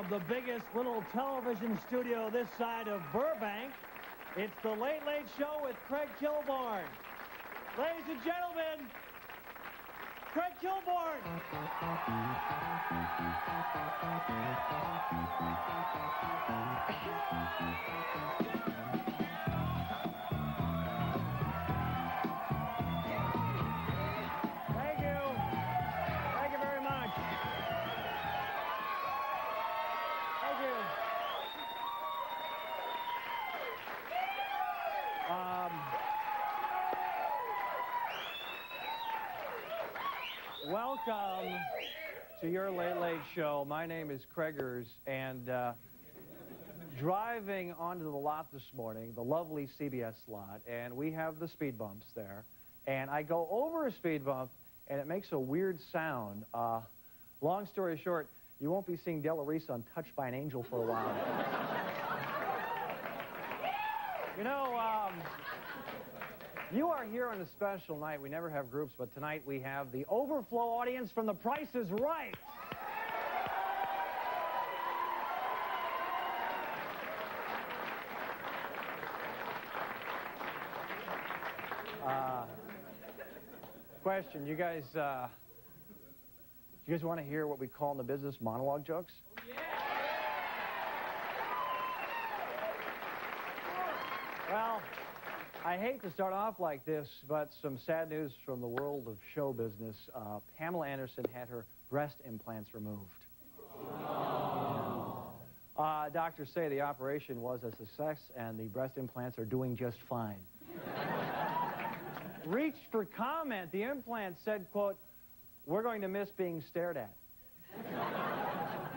of the biggest little television studio this side of Burbank. It's the Late Late Show with Craig Kilborn. Ladies and gentlemen, Craig Kilborn. Thank you. Thank you very much. Thank you. Welcome to your Late Late Show. My name is Craigers, and driving onto the lot this morning, the lovely CBS lot, and we have the speed bumps there, and I go over a speed bump, and it makes a weird sound. Long story short, you won't be seeing Della Reese on Touched by an Angel for a while. You know, you are here on a special night. We never have groups, but tonight we have the overflow audience from The Price is Right. Question, you guys want to hear what we call in the business monologue jokes? Yeah. Well, I hate to start off like this, but some sad news from the world of show business. Pamela Anderson had her breast implants removed. Oh. Doctors say the operation was a success, and the breast implants are doing just fine. Reached for comment. The implant said, quote, "We're going to miss being stared at."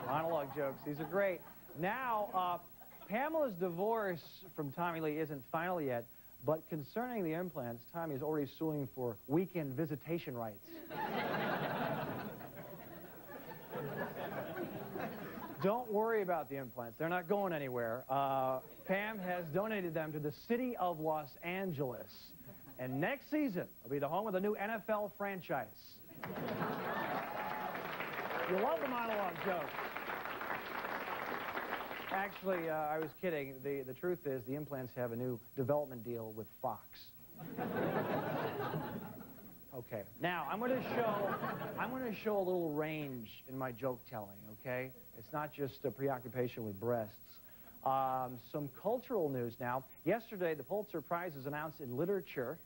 Monologue jokes. These are great. Now, Pamela's divorce from Tommy Lee isn't final yet, but concerning the implants, Tommy is already suing for weekend visitation rights. Don't worry about the implants. They're not going anywhere. Pam has donated them to the city of Los Angeles. And next season will be the home of the new NFL franchise. You love the monologue joke. Actually, I was kidding. The truth is the implants have a new development deal with Fox. Okay. Now, I'm going to show a little range in my joke telling, okay? It's not just a preoccupation with breasts. Some cultural news now. Yesterday, the Pulitzer Prize was announced in literature,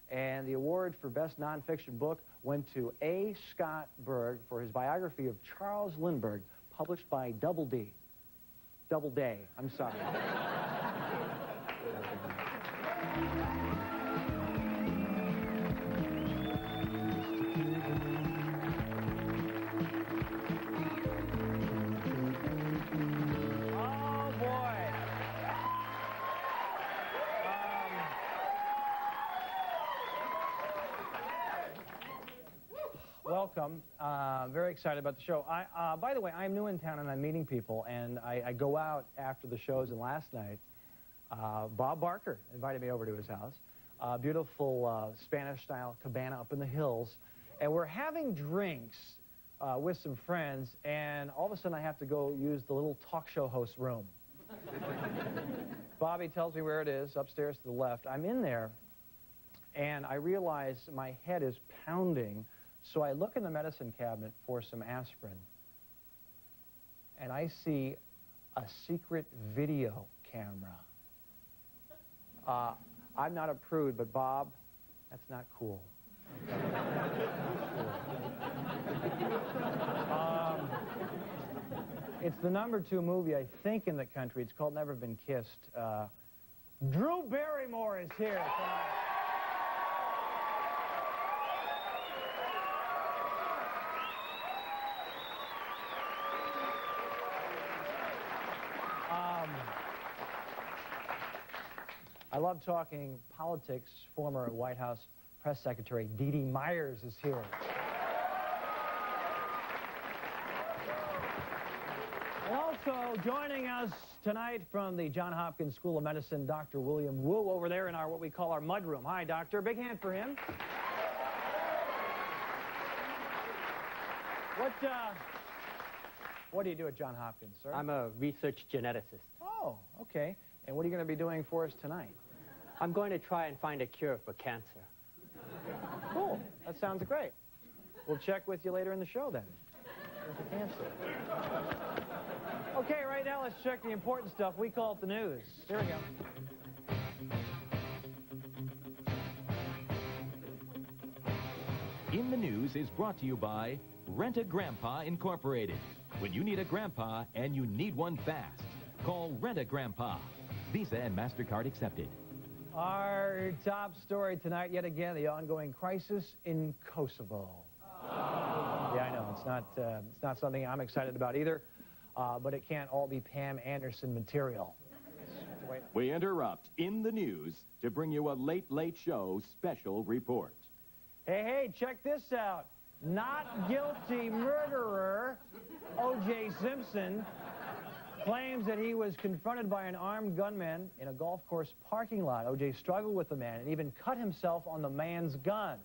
and the award for Best Nonfiction Book went to A. Scott Berg for his biography of Charles Lindbergh, published by Doubleday, I'm sorry. Oh, boy. Welcome. Very excited about the show. By the way, I'm new in town and I'm meeting people, and I go out after the shows, and last night, Bob Barker invited me over to his house. Beautiful Spanish-style cabana up in the hills, and we're having drinks with some friends, and all of a sudden I have to go use the little talk show host room. Bobby tells me where it is, upstairs to the left. I'm in there, and I realize my head is pounding. So I look in the medicine cabinet for some aspirin, and I see a secret video camera. I'm not a prude, but Bob, that's not cool. It's the #2 movie, I think, in the country. It's called Never Been Kissed. Drew Barrymore is here tonight. I love talking politics. Former White House Press Secretary Dee Dee Myers is here. And also joining us tonight from the Johns Hopkins School of Medicine, Dr. William Wu over there in our what we call our mudroom. Hi, Doctor. Big hand for him. What do you do at Johns Hopkins, sir? I'm a research geneticist. Oh, okay. And what are you going to be doing for us tonight? I'm going to try and find a cure for cancer. Cool. That sounds great. We'll check with you later in the show then. For cancer. Okay, right now let's check the important stuff. We call it the news. Here we go. In the News is brought to you by Rent-A-Grandpa Incorporated. When you need a grandpa and you need one fast, call Rent-A-Grandpa. Visa and MasterCard accepted. Our top story tonight, yet again, the ongoing crisis in Kosovo. Yeah, I know. It's not something I'm excited about either, but it can't all be Pam Anderson material. We interrupt In the News to bring you a Late Late Show special report. Hey, check this out. Not guilty murderer O.J. Simpson claims that he was confronted by an armed gunman in a golf course parking lot. O.J. struggled with the man and even cut himself on the man's gun.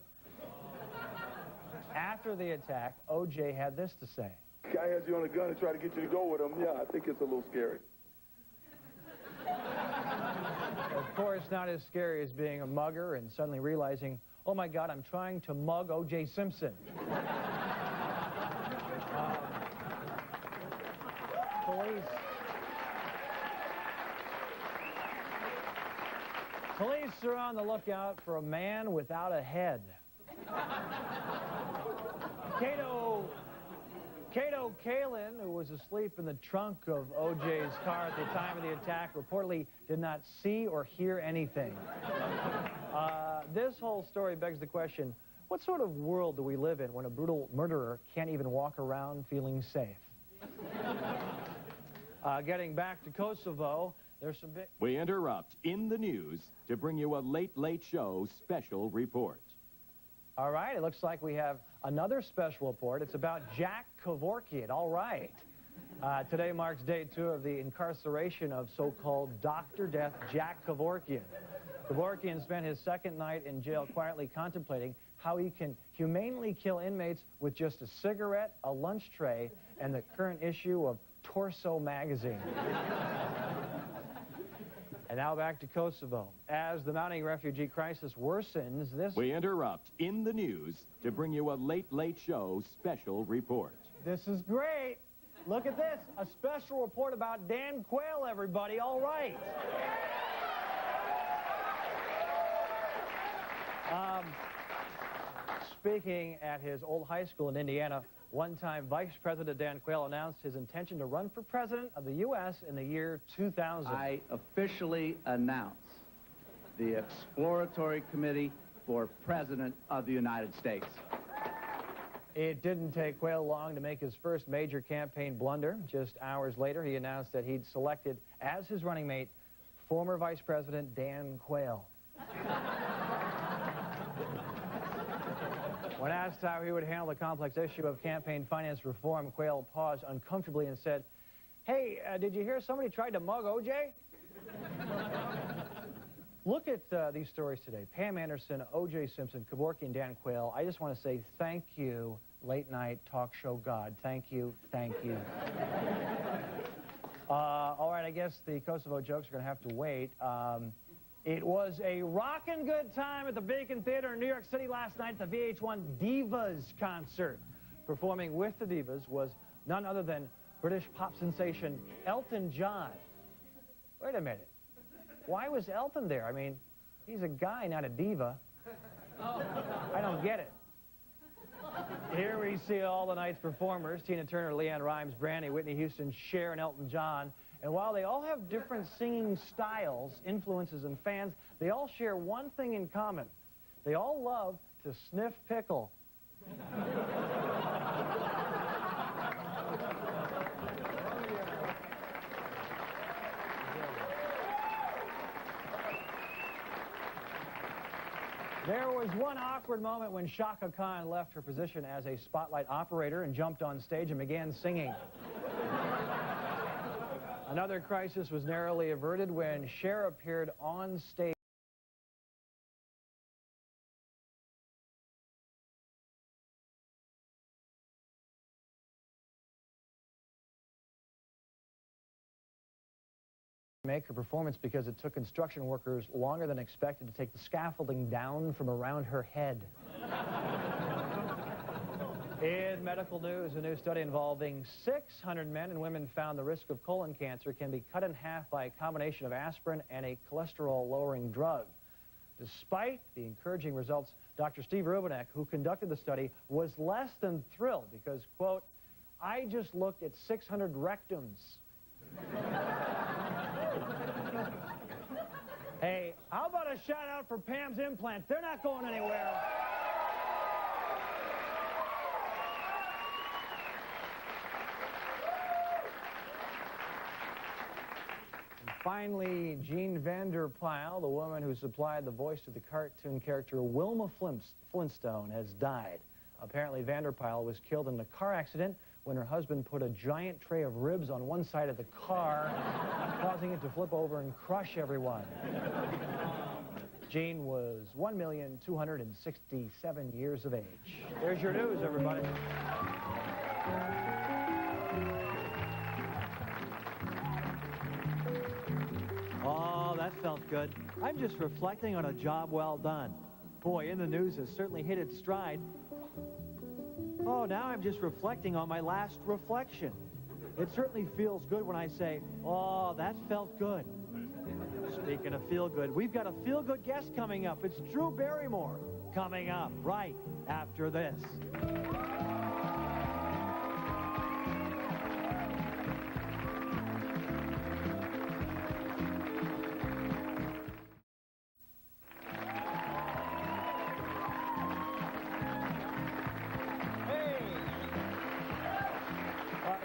After the attack, O.J. had this to say. Guy has you on a gun and try to get you to go with him. Yeah, I think it's a little scary. Of course, not as scary as being a mugger and suddenly realizing, oh my God, I'm trying to mug O.J. Simpson. Police are on the lookout for a man without a head. Cato Kalin, who was asleep in the trunk of O.J.'s car at the time of the attack, reportedly did not see or hear anything. This whole story begs the question, what sort of world do we live in when a brutal murderer can't even walk around feeling safe? Getting back to Kosovo, there's some big... We interrupt In the News to bring you a Late Late Show special report. All right, it looks like we have another special report. It's about Jack Kevorkian. All right. Today marks day 2 of the incarceration of so-called Dr. Death Jack Kevorkian. Kevorkian spent his second night in jail quietly contemplating how he can humanely kill inmates with just a cigarette, a lunch tray, and the current issue of Torso magazine. And now back to Kosovo. As the mounting refugee crisis worsens, We interrupt In the News to bring you a Late Late Show special report. This is great. Look at this. A special report about Dan Quayle, everybody. All right. Speaking at his old high school in Indiana, one-time Vice President Dan Quayle announced his intention to run for President of the U.S. in the year 2000. I officially announce the Exploratory Committee for President of the United States. It didn't take Quayle long to make his first major campaign blunder. Just hours later, he announced that he'd selected as his running mate former Vice President Dan Quayle. When asked how he would handle the complex issue of campaign finance reform, Quayle paused uncomfortably and said, hey, did you hear somebody tried to mug O.J.? Look at these stories today. Pam Anderson, O.J. Simpson, Kevorkian, Dan Quayle. I just want to say thank you, late night talk show God. Thank you, thank you. All right, I guess the Kosovo jokes are going to have to wait. It was a rockin' good time at the Beacon Theater in New York City last night at the VH1 Divas concert. Performing with the Divas was none other than British pop sensation Elton John. Wait a minute. Why was Elton there? I mean, he's a guy, not a diva. I don't get it. Here we see all the night's performers, Tina Turner, Leanne Rimes, Brandy, Whitney Houston, Cher, and Elton John. And while they all have different singing styles, influences, and fans, they all share one thing in common. They all love to sniff pickle. There was one awkward moment when Shaka Khan left her position as a spotlight operator and jumped on stage and began singing. Another crisis was narrowly averted when Cher appeared on stage. make her performance because it took construction workers longer than expected to take the scaffolding down from around her head. In medical news, a new study involving 600 men and women found the risk of colon cancer can be cut in half by a combination of aspirin and a cholesterol-lowering drug. Despite the encouraging results, Dr. Steve Rubinek, who conducted the study, was less than thrilled because, quote, "I just looked at 600 rectums." Hey, how about a shout out for Pam's implants? They're not going anywhere. Finally, Jean Vanderpyle, the woman who supplied the voice to the cartoon character Wilma Flintstone, has died. Apparently, Vanderpyle was killed in a car accident when her husband put a giant tray of ribs on one side of the car, causing it to flip over and crush everyone. Jean was 1,267 years of age. There's your news, everybody. Oh, that felt good. I'm just reflecting on a job well done. Boy, In the News has certainly hit its stride. Oh, now I'm just reflecting on my last reflection. It certainly feels good when I say, oh, that felt good. Speaking of feel good, we've got a feel good guest coming up. It's Drew Barrymore coming up right after this.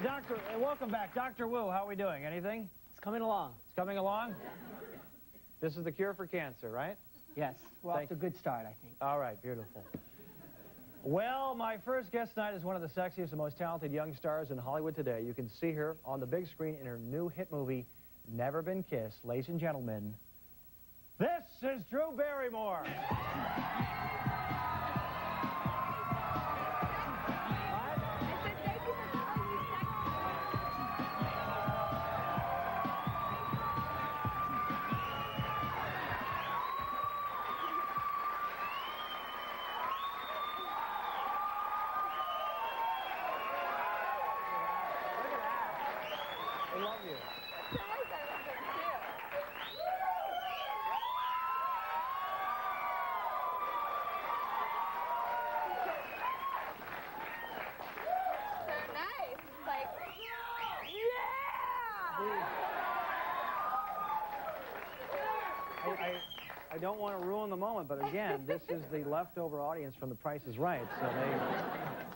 Doctor, welcome back. Dr. Wu, how are we doing? Anything? It's coming along. It's coming along? This is the cure for cancer, right? Yes. We're off to a good start, I think. All right, beautiful. Well, my first guest tonight is one of the sexiest and most talented young stars in Hollywood today. You can see her on the big screen in her new hit movie, Never Been Kissed. Ladies and gentlemen, this is Drew Barrymore. I love you. So nice. Like, yeah! I don't want to ruin the moment, but again, this is the leftover audience from The Price is Right, so they...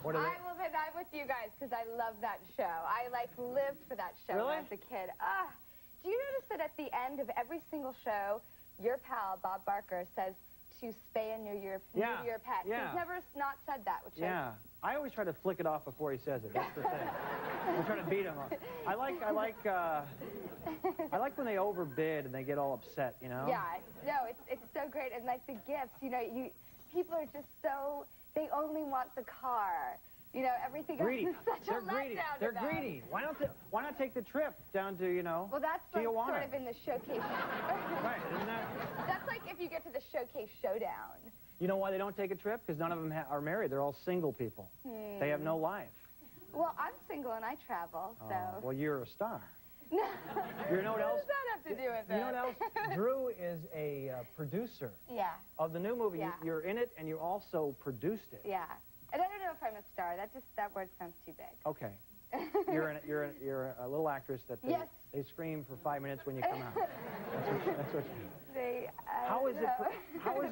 What are they? I will bet I'm with you guys because I love that show. I, like, lived for that show Really? when I was a kid. Do you notice that at the end of every single show, your pal, Bob Barker, says to spay and neuter your pet? Yeah. He's never not said that, which Yeah. I always try to flick it off before he says it. That's the thing. I'm trying to beat him up. I like when they overbid and they get all upset, you know? Yeah. No, it's so great. And, like, the gifts, you know, people are just so... They only want the car. You know, everything Greedy. else is such They're a greedy. letdown to They're them. greedy. Why not take the trip down to, you know, Well, that's like Tijuana? sort of in the showcase. Right, isn't that? That's like if you get to the showcase showdown. You know why they don't take a trip? Because none of them are married. They're all single people. They have no life. Well, I'm single and I travel, so. Oh, well, you're a star. No. You know what else? What does that have to do with it? You know what else? Drew is a producer Yeah, of the new movie. Yeah. You're in it, and you also produced it. yeah. And I don't know if I'm a star. That word sounds too big. Okay. You're a little actress that they, Yes. they scream for 5 minutes when you come out. That's what you, how is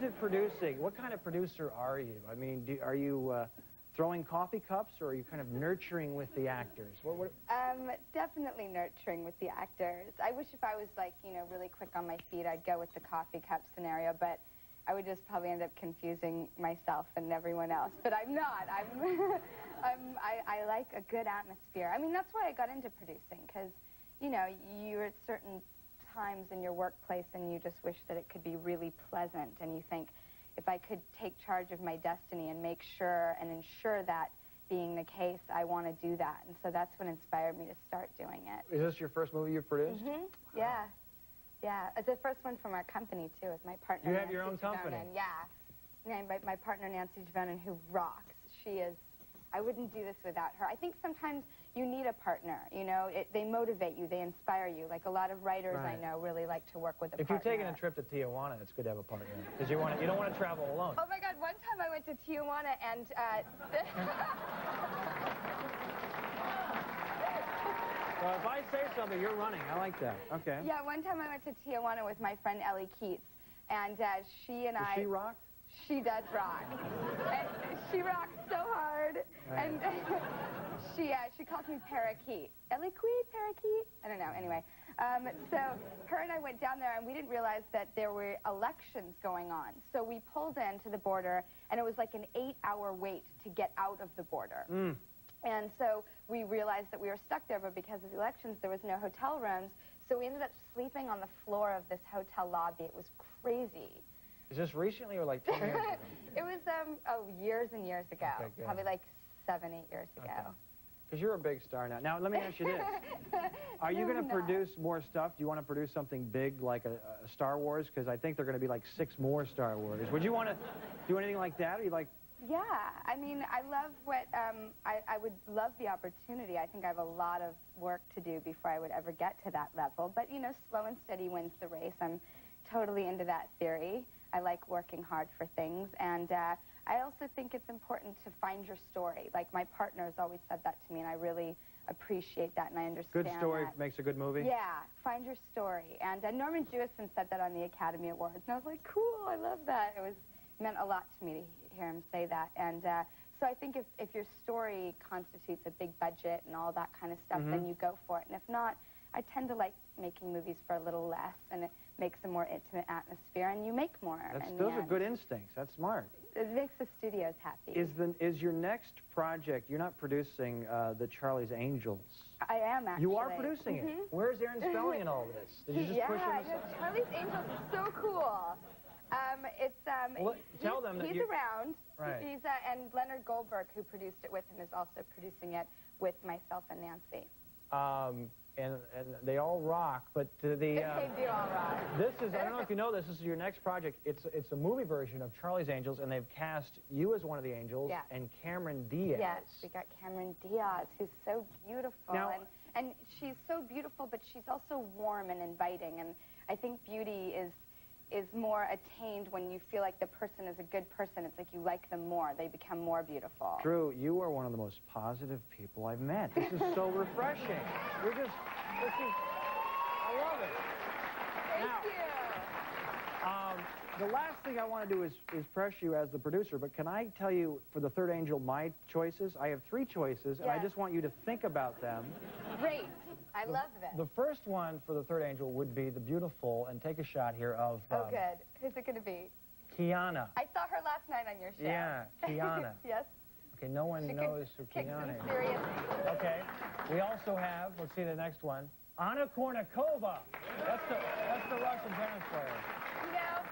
it producing? What kind of producer are you? I mean, are you throwing coffee cups, or are you kind of nurturing with the actors? Definitely nurturing with the actors. I wish if I was, like, you know, really quick on my feet, I'd go with the coffee cup scenario, but I would just probably end up confusing myself and everyone else. But I'm not. I like a good atmosphere. I mean, that's why I got into producing, because, you know, you're at certain times in your workplace and you just wish that it could be really pleasant, and you think, if I could take charge of my destiny and make sure and ensure that being the case, I want to do that. And so that's what inspired me to start doing it. Is this your first movie you've produced? Mm-hmm. Yeah. Yeah, it's the first one from our company, too, with my partner, You have Nancy your own company? Javonen. Yeah. My partner, Nancy Javonen, who rocks. She is... I wouldn't do this without her. I think sometimes you need a partner, you know? They motivate you, they inspire you. Like a lot of writers I know really like to work with a partner. If you're taking a trip to Tijuana, it's good to have a partner. Because you don't want to travel alone. Oh, my God. One time I went to Tijuana and... Well, if I say something, you're running. I like that. Okay. Yeah, one time I went to Tijuana with my friend Ellie Keats, and she and Does she rock? She does rock. And she rocks so hard. Right. And she calls me Parakeet. Ellie Parakeet? I don't know. Anyway, so her and I went down there, and we didn't realize that there were elections going on. So we pulled into the border, and it was like an 8-hour wait to get out of the border. And so we realized that we were stuck there, but because of the elections, there was no hotel rooms. So we ended up sleeping on the floor of this hotel lobby. It was crazy. Is this recently or like 10 years ago? It was, years and years ago. Okay, good. Probably like 7, 8 years ago. Because you're a big star now. Now, let me ask you this. Are you No, going to I'm not. produce more stuff? Do you want to produce something big like a Star Wars? Because I think there are going to be like 6 more Star Wars. Would you want to do anything like that? Or you like... Yeah, I mean, I love what, I would love the opportunity. I think I have a lot of work to do before I would ever get to that level. But, you know, slow and steady wins the race. I'm totally into that theory. I like working hard for things. And I also think it's important to find your story. Like, my partner has always said that to me, and I really appreciate that, and I understand Good story that. makes a good movie? Yeah, find your story. And Norman Jewison said that on the Academy Awards, and I was like, cool, I love that. It meant a lot to me to hear him say that. And so I think if your story constitutes a big budget and all that kind of stuff, then you go for it. And if not, I tend to like making movies for a little less, and it makes a more intimate atmosphere, and you make more. Those are good instincts. That's smart. It makes the studios happy. Is your next project, you're not producing the Charlie's Angels? I am, actually. You are producing it? Where's Aaron Spelling in all this? Did you just push him aside? Charlie's Angels is so cool. Well, tell them that he's you... around. Right. He's and Leonard Goldberg, who produced it with him, is also producing it with myself and Nancy. And they all rock, but the They do all rock. this is, I don't know if you know this is your next project. It's a movie version of Charlie's Angels, and they've cast you as one of the angels and Cameron Diaz. Yes, we got Cameron Diaz, who's so beautiful. Now, and she's so beautiful, but she's also warm and inviting. And I think beauty is more attained when you feel like the person is a good person. It's like you like them more. They become more beautiful. Drew, you are one of the most positive people I've met. This is so refreshing. I love it. Thank you. The last thing I want to do is pressure you as the producer, but can I tell you, for the third angel, my choices? I have 3 choices, and I just want you to think about them. Great. I love this. The first one for the third angel would be the beautiful, and take a shot here, of... Oh, good. Who's it going to be? Kiana. I saw her last night on your show. Yeah, Kiana. Yes. Okay, no one knows who Kiana is. Serious. Okay. We also have, let's see the next one, Anna Kournikova. That's the Russian tennis player. You know,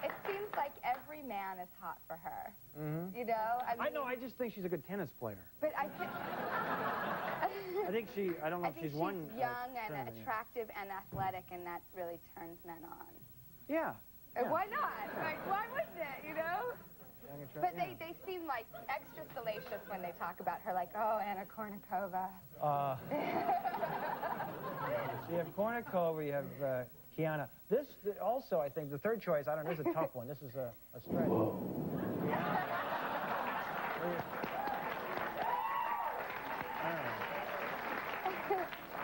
it seems like every man is hot for her. You know? I know, I just think she's a good tennis player. But I think... I don't know if she's won... young and attractive and athletic, and that really turns men on. Yeah. Why not? Like, why wouldn't it, you know? But they seem like extra salacious when they talk about her, like, oh, Anna Kournikova. So you have Kournikova, you have Kiana. Also, I think, the third choice, I don't know, this is a tough one. This is a stretch.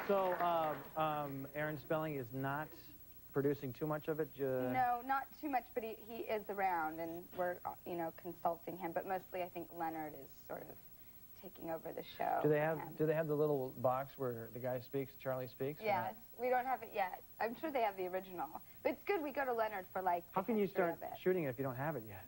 So, Aaron Spelling is not producing too much of it? No, not too much, but he is around, and we're, you know, consulting him. But mostly, I think Leonard is sort of taking over the show. Do they have the little box where the guy speaks, Charlie speaks? Yes, we don't have it yet. I'm sure they have the original. But it's good we go to Leonard for, like, How can you start shooting it if you don't have it yet?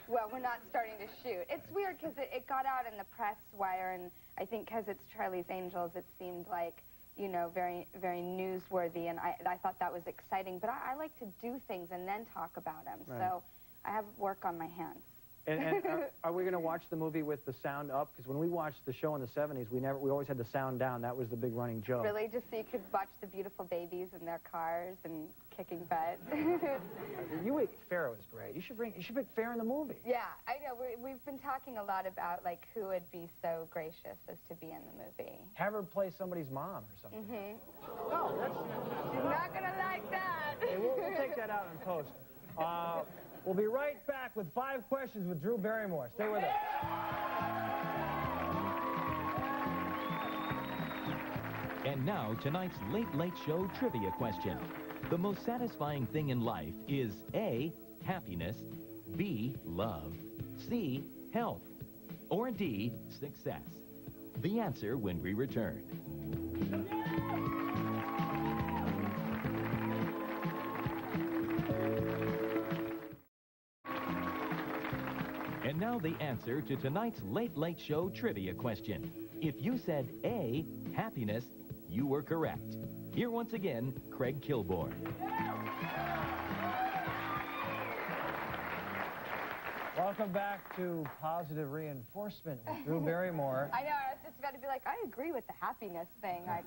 Well, we're not starting to shoot. It's weird because it got out in the press wire, and I think because it's Charlie's Angels, it seemed like, you know, very, very newsworthy, and I thought that was exciting. But I like to do things and then talk about them, so I have work on my hands. And are we going to watch the movie with the sound up? Because when we watched the show in the 70s, we always had the sound down. That was the big running joke. Really? Just so you could watch the beautiful babies in their cars and kicking butt? Pharaoh is great. You should bring Pharaoh in the movie. Yeah, I know. We've been talking a lot about, like, who would be so gracious as to be in the movie. Have her play somebody's mom or something. Mm-hmm. No, that's... She's not going to like that. Hey, we'll take that out in post. We'll be right back with 5 questions with Drew Barrymore. Stay with us. And now, tonight's Late Late Show trivia question. The most satisfying thing in life is A, happiness, B, love, C, health, or D, success. The answer when we return. And now the answer to tonight's Late Late Show trivia question. If you said A, happiness, you were correct. Here once again, Craig Kilborn. Welcome back to Positive Reinforcement with Drew Barrymore. I know, I was just about to be like, I agree with the happiness thing. Like,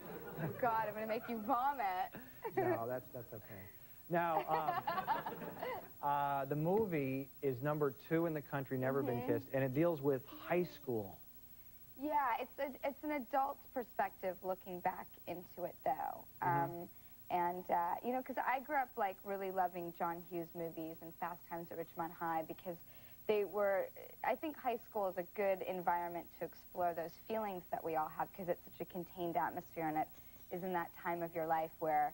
God, I'm going to make you vomit. No, that's okay. Now, the movie is #2 in the country, Never Been Kissed, and it deals with high school. Yeah, it's an adult's perspective looking back into it, though. You know, because I grew up, like, really loving John Hughes movies and Fast Times at Ridgemont High because they were, I think high school is a good environment to explore those feelings that we all have because it's such a contained atmosphere, and it is in that time of your life where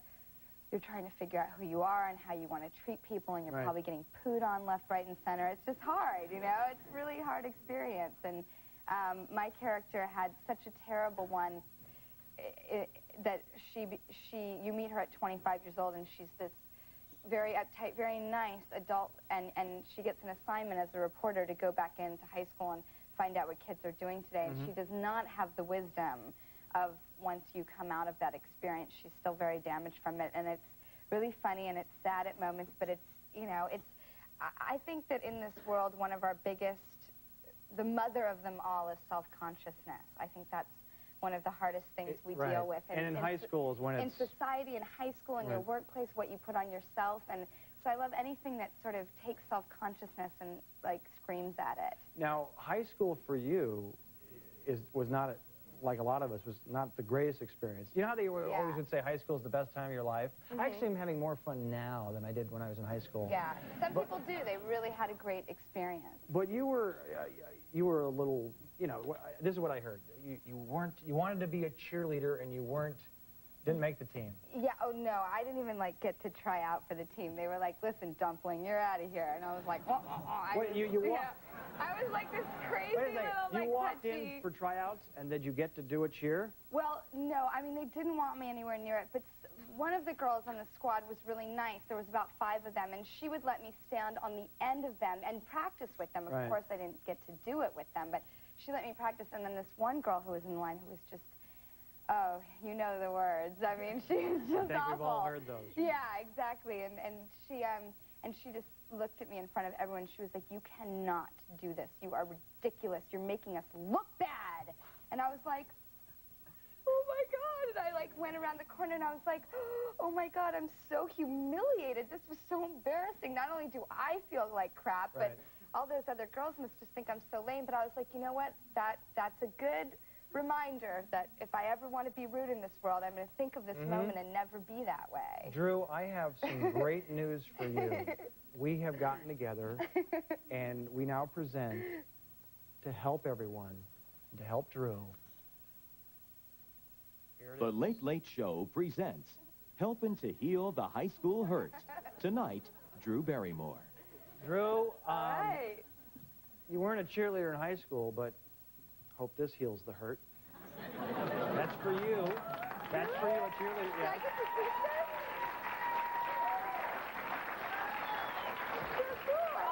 you're trying to figure out who you are and how you want to treat people, and you're probably getting pooed on left, right, and center. It's just hard, you know? It's a really hard experience, and my character had such a terrible one that you meet her at 25 years old, and she's this very uptight, very nice adult, and she gets an assignment as a reporter to go back into high school and find out what kids are doing today, and she does not have the wisdom of once you come out of that experience. She's still very damaged from it, and it's really funny, and it's sad at moments, but it's, you know, I think that in this world, one of our biggest, the mother of them all is self-consciousness. I think that's one of the hardest things we deal with. And in high school is when it's... In society, in high school, in your workplace, what you put on yourself. And so I love anything that sort of takes self-consciousness and, like, screams at it. Now, high school for you was not, like a lot of us, was not the greatest experience. You know how they always would say high school is the best time of your life? I actually am having more fun now than I did when I was in high school. Yeah, some people do. They really had a great experience. But you were a little, you know, this is what I heard. You wanted to be a cheerleader and you didn't make the team. Yeah, oh no, I didn't even, like, get to try out for the team. They were like, listen, dumpling, you're out of here. And I was like, I was like this crazy little, like, you walked in for tryouts, and did you get to do a cheer? Well, no, I mean, they didn't want me anywhere near it, but one of the girls on the squad was really nice. There was about 5 of them, and she would let me stand on the end of them and practice with them. Of course, I didn't get to do it with them, but she let me practice, and then this one girl who was in line who was just, oh, you know the words. I mean, she was just awful. I think we've all heard those. Yeah, exactly, and she just looked at me in front of everyone. She was like, you cannot do this. You are ridiculous. You're making us look bad. And I was like, oh my God. And I, like, went around the corner and I was like, oh my God, I'm so humiliated. This was so embarrassing. Not only do I feel like crap, but all those other girls must just think I'm so lame. But I was like, you know what? That's a good reminder that if I ever want to be rude in this world, I'm going to think of this moment and never be that way. Drew, I have some great news for you. We have gotten together, and we now present, to help everyone, to help Drew. The Late Late Show presents Helping to Heal the High School Hurt. Tonight, Drew Barrymore. Drew, Right. you weren't a cheerleader in high school, but hope this heals the hurt. That's for you. That's for you, a cheerleader. Did I get to keep this? So cool.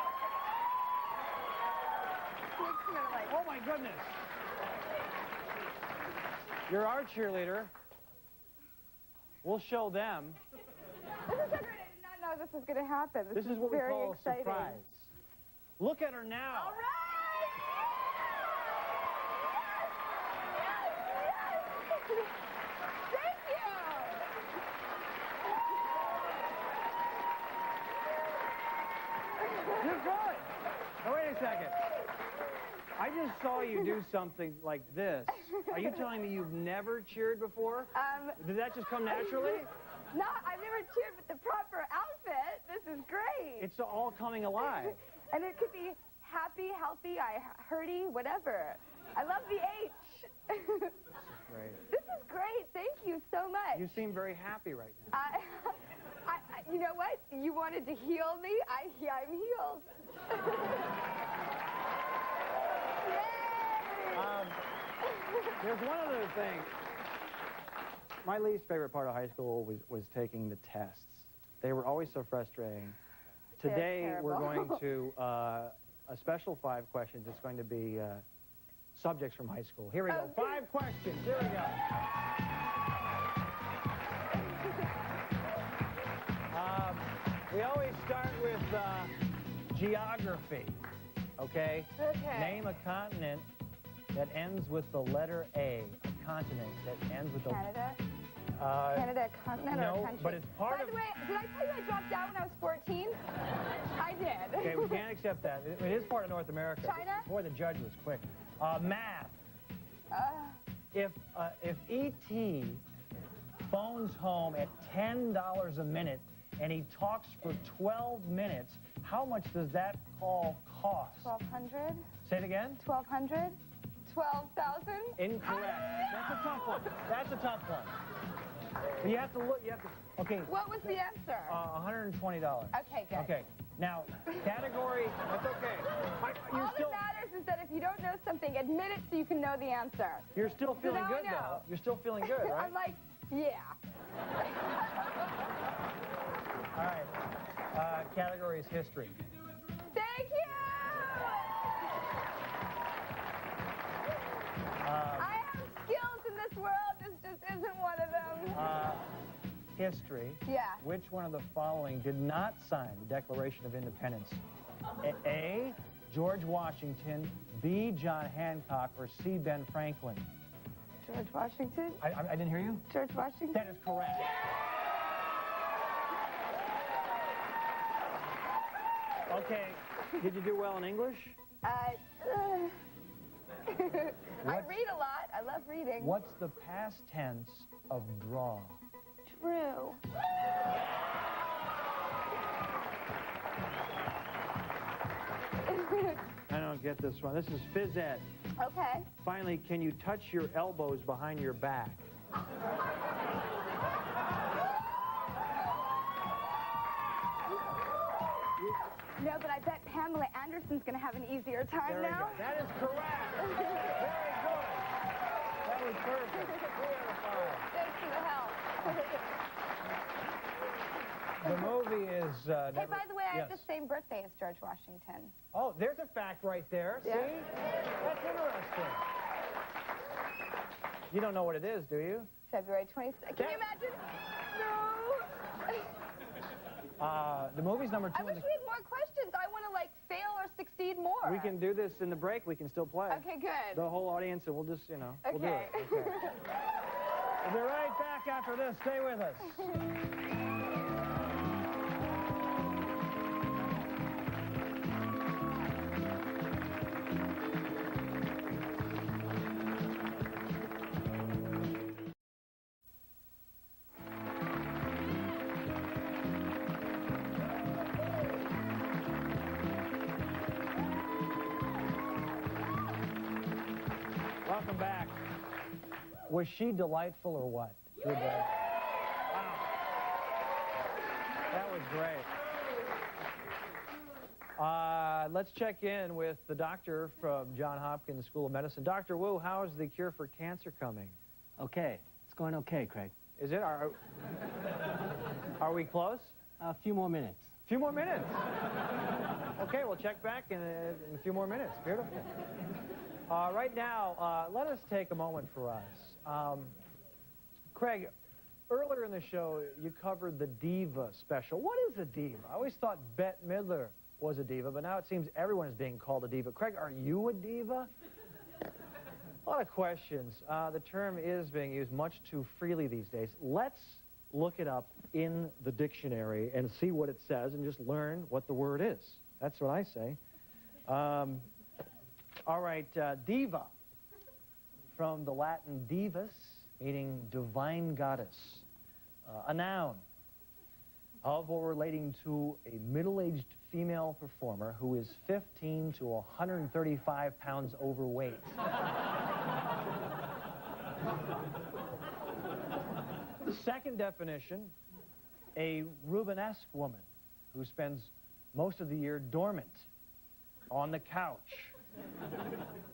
Makes me like, Oh, my goodness. You're our cheerleader. We'll show them. this is so great. I did not know this was going to happen. This is what we very call exciting. a surprise. Look at her now. All right. Thank you. You're good. Now, wait a second. I just saw you do something like this. Are you telling me you've never cheered before? Did that just come naturally? No, I've never cheered with the proper outfit. This is great. It's all coming alive. And it could be happy, healthy, hurty, whatever. I love the H. Great. This is great. Thank you so much. You seem very happy right now. You know what? You wanted to heal me. I'm healed. Yay! There's one other thing. My least favorite part of high school was taking the tests. They were always so frustrating. Today, we're going to a special 5 questions. It's going to be subjects from high school. Here we go. 5 questions. Here we go. We always start with geography, okay? Okay. Name a continent that ends with the letter A. A continent that ends with the... Canada? Canada, a continent or a country? No, but it's part of... By the way, did I tell you I dropped out when I was 14? I did. Okay, we can't accept that. It is part of North America. China? Boy, the judge was quick. Math. If E.T. phones home at $10 a minute and he talks for 12 minutes, how much does that call cost? 1,200? Say it again? 1,200? 12,000? Incorrect. That's a tough one. That's a tough one. You have to look, okay. What was the answer? $120. Okay, good. Okay. Now, category, that's okay. All that matters is that if you don't know something, admit it so you can know the answer. You're still feeling now good, I know. though. You're still feeling good, right? I'm like, yeah. All right. Category is history. Thank you! I have skills in this world. This just isn't one of them. History. Yeah. Which one of the following did not sign the Declaration of Independence? A, George Washington, B, John Hancock, or C, Ben Franklin? George Washington? I didn't hear you? George Washington? That is correct. Okay, did you do well in English? I read a lot. I love reading. What's the past tense of draw? True. I don't get this one. This is phys ed. Okay. Finally, can you touch your elbows behind your back? No, but I bet Pamela Anderson's going to have an easier time There we now. go. That is correct. Very good. That was perfect. 3 out of 5. Thanks for the help. The movie is... Hey, by the way, I have Yes. the same birthday as George Washington. Oh, there's a fact right there. Yeah. See? That's interesting. You don't know what it is, do you? February 26th. Can you imagine? No. The movie's number 2 I in wish the... we had more questions. I want to, like, fail or succeed more. We can do this in the break. We can still play. Okay, good. The whole audience, and we'll just, we'll do Okay. it. Okay. We'll be right back after this. Stay with us. Welcome back. Was she delightful or what? Wow. That was great. Let's check in with the doctor from Johns Hopkins School of Medicine. Dr. Wu, how is the cure for cancer coming? Okay. It's going okay, Craig. Is it? Are we close? A few more minutes. A few more minutes. Okay, we'll check back in a few more minutes. Beautiful. Right now, let us take a moment for us. Craig, earlier in the show, you covered the diva special. What is a diva? I always thought Bette Midler was a diva, but now it seems everyone is being called a diva. Craig, are you a diva? A lot of questions. The term is being used much too freely these days. Let's look it up in the dictionary and see what it says and just learn what the word is. That's what I say. All right, diva, from the Latin divus, meaning divine goddess. A noun, of or relating to a middle-aged female performer who is 15 to 135 pounds overweight. The second definition, a Rubenesque woman who spends most of the year dormant on the couch,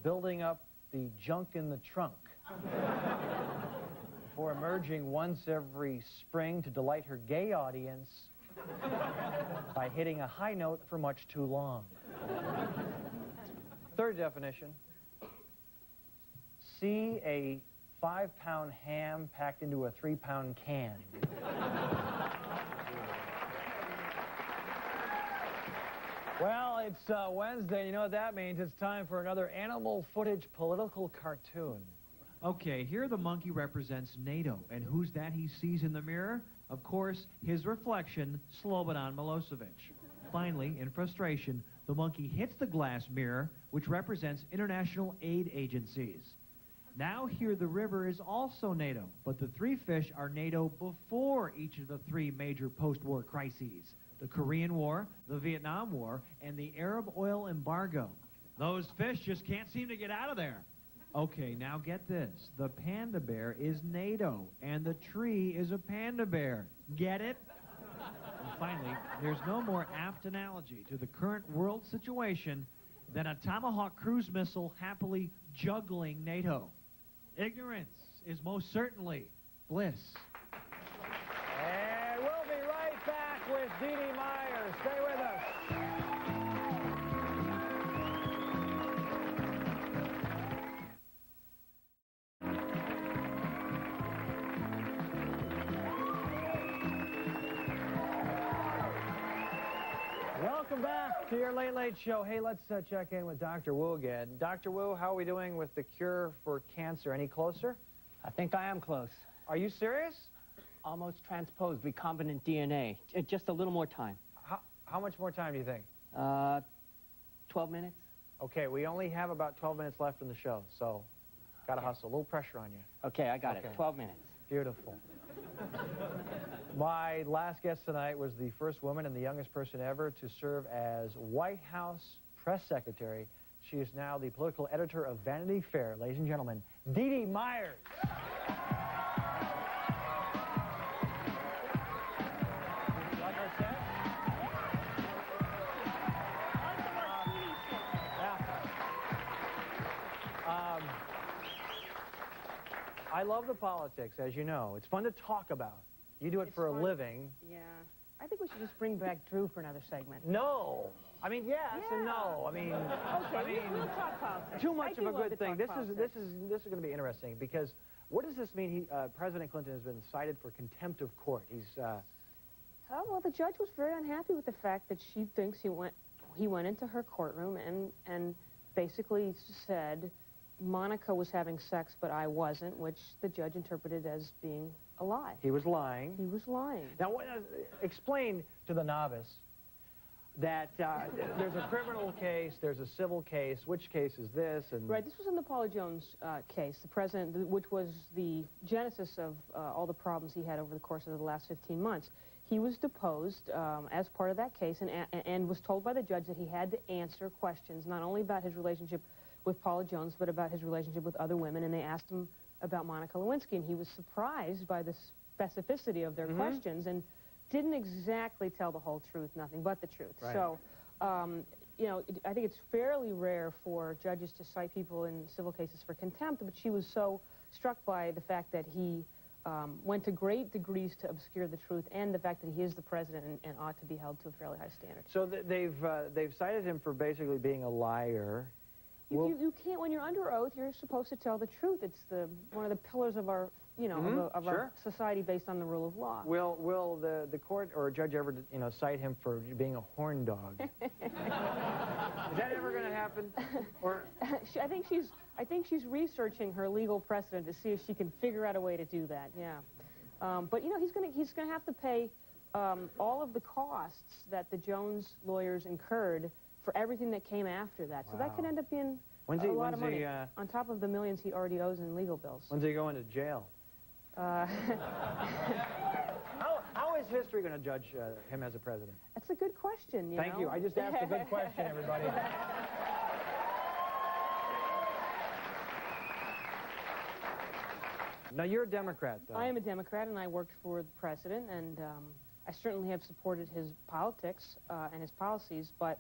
building up the junk in the trunk, before emerging once every spring to delight her gay audience by hitting a high note for much too long. Third definition, see a 5-pound ham packed into a 3-pound can. Well, it's Wednesday. You know what that means. It's time for another animal footage political cartoon. Okay, here the monkey represents NATO, and who's that he sees in the mirror? Of course, his reflection, Slobodan Milosevic. Finally, in frustration, the monkey hits the glass mirror, which represents international aid agencies. Now here the river is also NATO, but the three fish are NATO before each of the three major post-war crises: the Korean War, the Vietnam War, and the Arab oil embargo. Those fish just can't seem to get out of there. Okay, now get this. The panda bear is NATO, and the tree is a panda bear. Get it? And finally, there's no more apt analogy to the current world situation than a Tomahawk cruise missile happily juggling NATO. Ignorance is most certainly bliss. And we'll be right back with Dee Dee Myers. Stay with us. Welcome back to your Late Late Show. Hey, let's check in with Dr. Wu again. Dr. Wu, how are we doing with the cure for cancer? Any closer? I think I am close. Are you serious? Almost transposed recombinant DNA. Just a little more time. How much more time do you think? 12 minutes? Okay, we only have about 12 minutes left in the show, so gotta hustle. A little pressure on you. Okay, I got it. Okay. 12 minutes. Beautiful. My last guest tonight was the first woman and the youngest person ever to serve as White House press secretary. She is now the political editor of Vanity Fair. Ladies and gentlemen, Dee Dee Myers. Like I said, I love the politics, as you know. It's fun to talk about. You do it for a living. Yeah. I think we should just bring back Drew for another segment. No. I mean, yes and no. I mean, Okay, we'll talk politics. too much of a good thing. This is going to be interesting because what does this mean? President Clinton has been cited for contempt of court. He's Oh, well, the judge was very unhappy with the fact that she thinks he went into her courtroom and basically said Monica was having sex, but I wasn't, which the judge interpreted as being a lie. He was lying. He was lying. Now, explain to the novice that there's a criminal case, there's a civil case. Which case is this? And Right, this was in the Paula Jones case, the president, which was the genesis of all the problems he had over the course of the last 15 months. He was deposed as part of that case and was told by the judge that he had to answer questions, not only about his relationship with Paula Jones, but about his relationship with other women, and they asked him about Monica Lewinsky, and he was surprised by the specificity of their questions and didn't exactly tell the whole truth, nothing but the truth. Right. So, you know, I think it's fairly rare for judges to cite people in civil cases for contempt, but she was so struck by the fact that he went to great degrees to obscure the truth and the fact that he is the president and ought to be held to a fairly high standard. So they've cited him for basically being a liar. You can't, when you're under oath, you're supposed to tell the truth. It's one of the pillars of our, you know, of our society based on the rule of law. Will the court or a judge ever, you know, cite him for being a horn dog? Is that ever going to happen? Or I think she's researching her legal precedent to see if she can figure out a way to do that. Yeah, but you know, he's gonna have to pay all of the costs that the Jones lawyers incurred for everything that came after that. So that could end up being a lot of money on top of the millions he already owes in legal bills. When's he going to jail? How is history going to judge him as a president? That's a good question, Thank you. I just asked a good question, everybody. Now, you're a Democrat, though. I am a Democrat, and I worked for the president, and I certainly have supported his politics and his policies, but,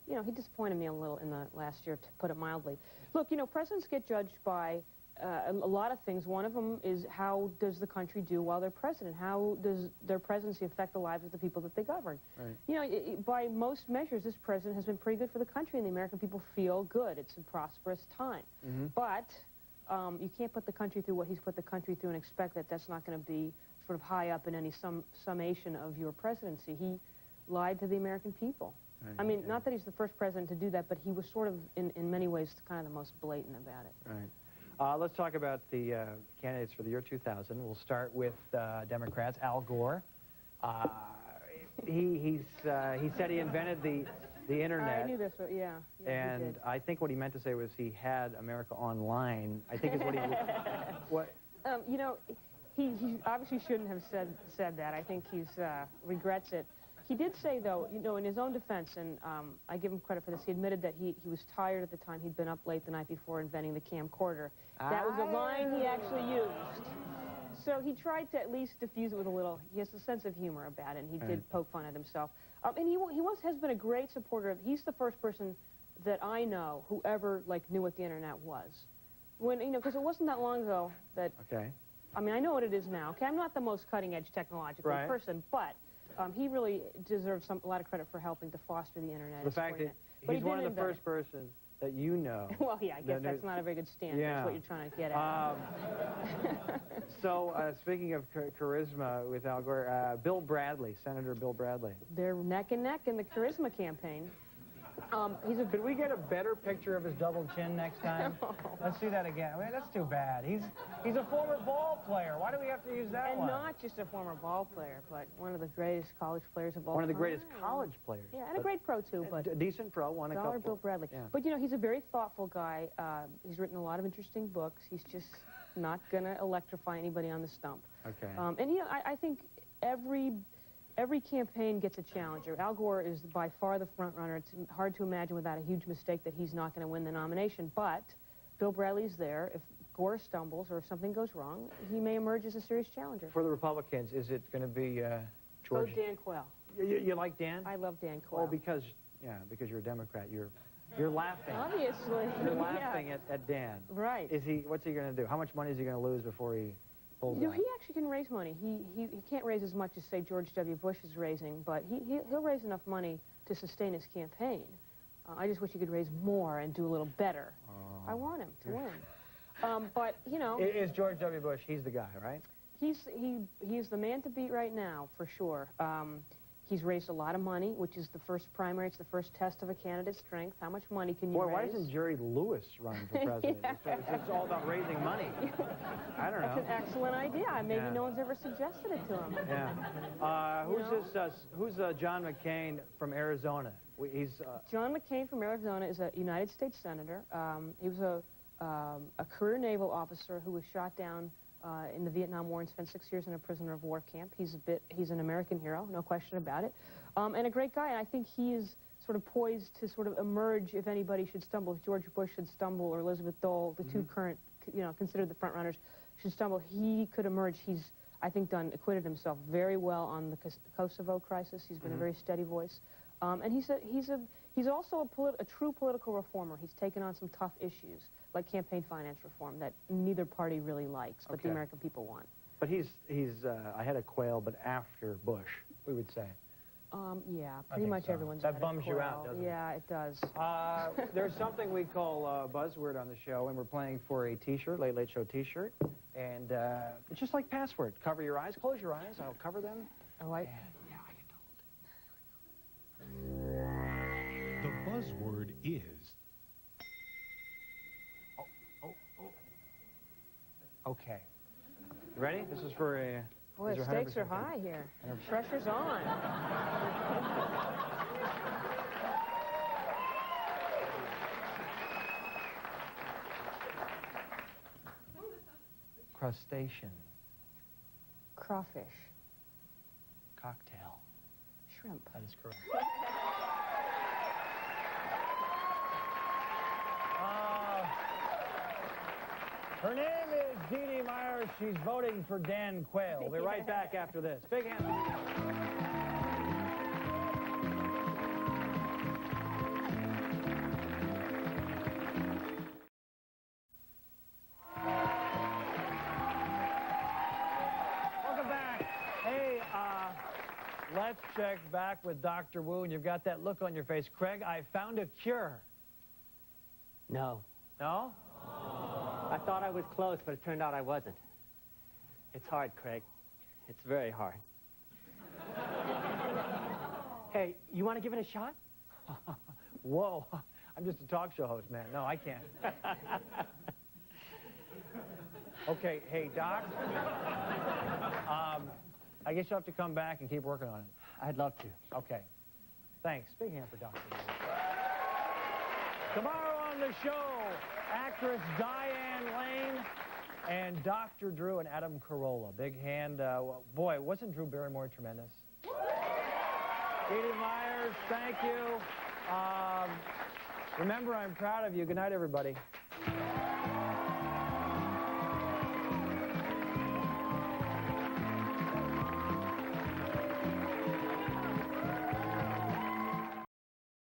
you know, he disappointed me a little in the last year, to put it mildly. Look, you know, presidents get judged by a lot of things. One of them is how does the country do while they're president? How does their presidency affect the lives of the people that they govern? Right. You know, by most measures, this president has been pretty good for the country, and the American people feel good. It's a prosperous time. Mm-hmm. But you can't put the country through what he's put the country through and expect that that's not going to be sort of high up in any summation of your presidency. He lied to the American people. Right. I mean, not that he's the first president to do that, but he was sort of, in many ways, kind of the most blatant about it. Right. Let's talk about the candidates for the year 2000. We'll start with Democrats. Al Gore. He said he invented the internet. I knew this, yeah. And I think what he meant to say was he had America online. I think is what he. What? You know, he obviously shouldn't have said that. I think he's regrets it. He did say, though, you know, in his own defense, and I give him credit for this, he admitted that he was tired at the time. He'd been up late the night before inventing the camcorder. That was a line he actually used. So he tried to at least diffuse it with a little, he has a sense of humor about it, and he did poke fun at himself. And he has been a great supporter of, he's the first person that I know who ever, like, knew what the internet was. When, you know, because it wasn't that long ago that, I mean, I know what it is now. Okay, I'm not the most cutting-edge technological person, but he really deserves a lot of credit for helping to foster the internet. The fact that he's one of the first person that you know. Well, yeah, I guess that's not a very good standard. That's what you're trying to get at. So, speaking of charisma with Al Gore, Bill Bradley, Senator Bill Bradley. They're neck and neck in the charisma campaign. Could we get a better picture of his double chin next time? Let's see that again. I mean, that's too bad. He's a former ball player. Why do we have to use that one? And not just a former ball player, but one of the greatest college players of all time. One of the greatest college players. Yeah, and a great pro, too. But a decent pro, won a couple. Bill Bradley. Yeah. But, you know, he's a very thoughtful guy. He's written a lot of interesting books. He's just not going to electrify anybody on the stump. Okay. And, you know, I think every campaign gets a challenger. Al Gore is by far the front runner. It's hard to imagine without a huge mistake that he's not going to win the nomination. But Bill Bradley's there. If Gore stumbles or if something goes wrong, he may emerge as a serious challenger. For the Republicans, is it going to be George? Oh, Dan Quayle. You like Dan? I love Dan Quayle. Oh, because you're a Democrat. You're laughing. Obviously. You're laughing at Dan. Right. What's he going to do? How much money is he going to lose before he pulls out? You know, he actually can raise money. He can't raise as much as, say, George W. Bush is raising, but he'll raise enough money to sustain his campaign. I just wish he could raise more and do a little better. I want him to win. But, you know... Is George W. Bush, he's the guy, right? He's the man to beat right now, for sure. He's raised a lot of money, which is the first primary. It's the first test of a candidate's strength. How much money can you raise? Why doesn't Jerry Lewis run for president? It's all about raising money. I don't know. That's an excellent idea. Maybe no one's ever suggested it to him. Yeah. Who's John McCain from Arizona? John McCain from Arizona is a United States senator. He was a career naval officer who was shot down in the Vietnam War and spent 6 years in a prisoner of war camp. He's an American hero, no question about it, and a great guy. And I think he is sort of poised to sort of emerge if anybody should stumble. If George Bush should stumble or Elizabeth Dole, the two current, considered the front runners, should stumble, he could emerge. He's, I think, acquitted himself very well on the Kosovo crisis. He's been a very steady voice, and he's also a true political reformer. He's taken on some tough issues, like campaign finance reform, that neither party really likes, but the American people want. But he's ahead of Quayle, but after Bush, we would say. Yeah, pretty much everyone's ahead of That bums you out, doesn't it? Yeah, it does. There's something we call buzzword on the show, and we're playing for a T-shirt, Late Late Show T-shirt, and it's just like password. Cover your eyes, close your eyes, I'll cover them. Oh, I The buzzword is Okay. You ready? This is for a... Boy, the stakes are high here. Pressure's on. Crustacean. Crawfish. Cocktail. Shrimp. That is correct. Her name is Dee Dee Myers. She's voting for Dan Quayle. We'll be right back after this. Big hand. Welcome back. Hey, let's check back with Dr. Wu, and you've got that look on your face. Craig, I found a cure. No. No? I thought I was close, but it turned out I wasn't. It's hard, Craig. It's very hard. Hey, you want to give it a shot? Whoa. I'm just a talk show host, man. No, I can't. Okay, hey, Doc. I guess you'll have to come back and keep working on it. I'd love to. Okay. Thanks. Big hand for Dr. Tomorrow on the show, actress Diane Lane and Dr. Drew and Adam Carolla. Big hand. Boy, wasn't Drew Barrymore tremendous? Dee Dee Myers, thank you. Remember, I'm proud of you. Good night, everybody.